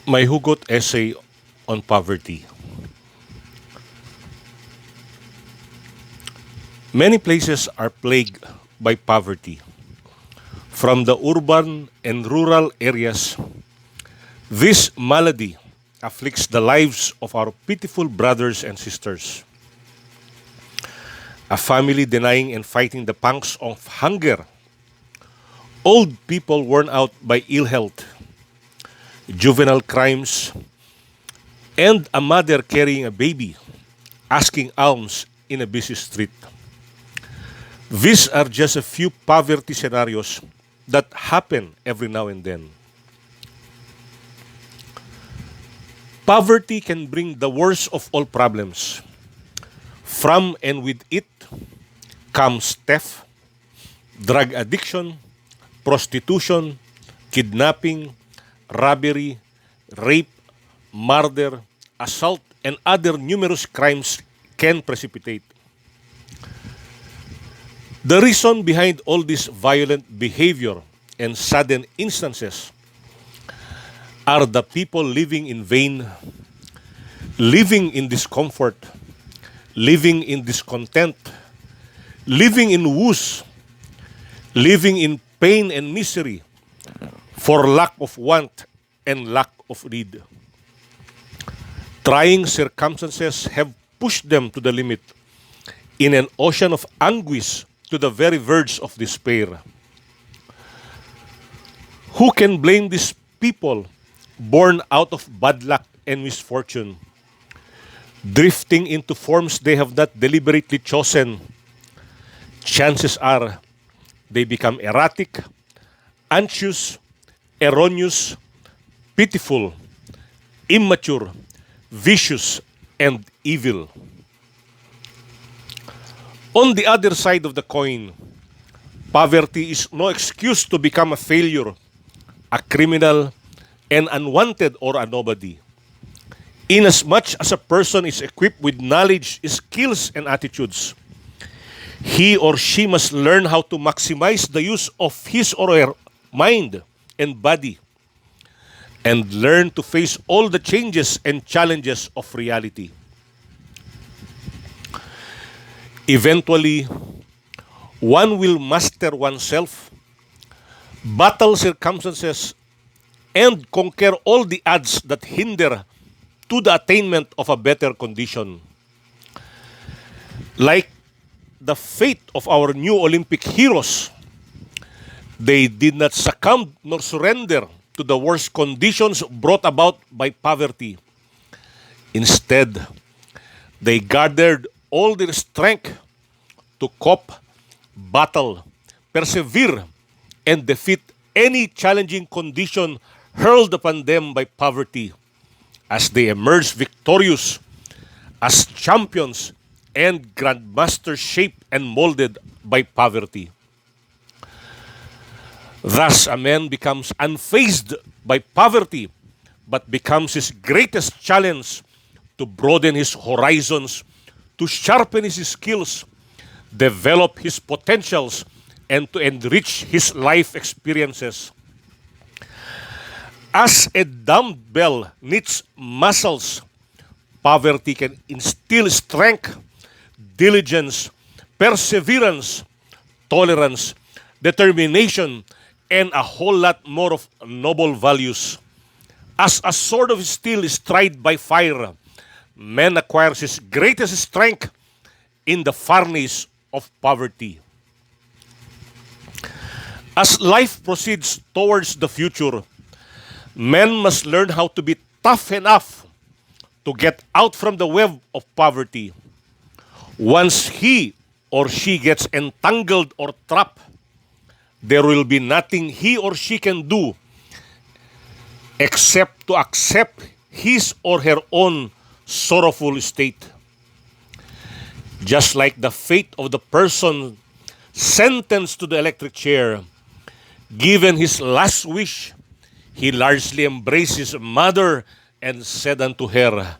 My hugot essay on poverty. Many places are plagued by poverty. From the urban and rural areas, this malady afflicts the lives of our pitiful brothers and sisters. A family denying and fighting the pangs of hunger, old people worn out by ill health, juvenile crimes, and a mother carrying a baby asking alms in a busy street. These are just a few poverty scenarios that happen every now and then. Poverty can bring the worst of all problems. From and with it comes theft, drug addiction, prostitution, kidnapping, robbery, rape, murder, assault, and other numerous crimes can precipitate. The reason behind all this violent behavior and sudden instances are the people living in vain, living in discomfort, living in discontent, living in woes, living in pain and misery for lack of want and lack of need. Trying circumstances have pushed them to the limit in an ocean of anguish to the very verge of despair. Who can blame these people born out of bad luck and misfortune, drifting into forms they have not deliberately chosen? Chances are they become erratic, anxious, erroneous, pitiful, immature, vicious, and evil. On the other side of the coin, poverty is no excuse to become a failure, a criminal, an unwanted, or a nobody. Inasmuch as a person is equipped with knowledge, skills, and attitudes, he or she must learn how to maximize the use of his or her mind and body and learn to face all the changes and challenges of reality. Eventually, one will master oneself, battle circumstances, and conquer all the odds that hinder to the attainment of a better condition. Like the fate of our new Olympic heroes, they did not succumb nor surrender to the worst conditions brought about by poverty. Instead, they gathered all their strength to cope, battle, persevere, and defeat any challenging condition hurled upon them by poverty as they emerged victorious as champions and grandmasters shaped and molded by poverty. Thus, a man becomes unfazed by poverty, but becomes his greatest challenge to broaden his horizons, to sharpen his skills, develop his potentials, and to enrich his life experiences. As a dumbbell needs muscles, poverty can instill strength, diligence, perseverance, tolerance, determination, and a whole lot more of noble values. As a sword of steel is tried by fire, man acquires his greatest strength in the furnace of poverty. As life proceeds towards the future, men must learn how to be tough enough to get out from the web of poverty. Once he or she gets entangled or trapped, there will be nothing he or she can do except to accept his or her own sorrowful state. Just like the fate of the person sentenced to the electric chair, given his last wish, he largely embraced his mother and said unto her,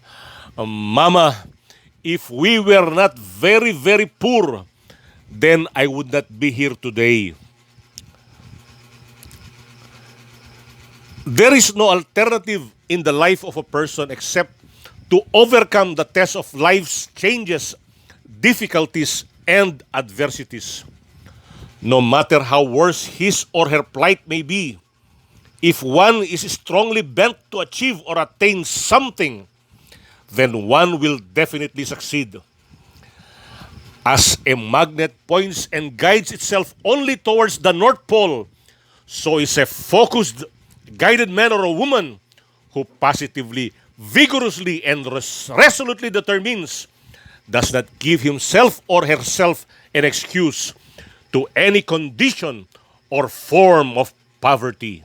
Mama, if we were not very, very poor, then I would not be here today. There is no alternative in the life of a person except to overcome the test of life's changes, difficulties, and adversities. No matter how worse his or her plight may be, if one is strongly bent to achieve or attain something, then one will definitely succeed. As a magnet points and guides itself only towards the North Pole, so is a focused, guided man or a woman who positively, vigorously, and resolutely determines, does not give himself or herself an excuse to any condition or form of poverty.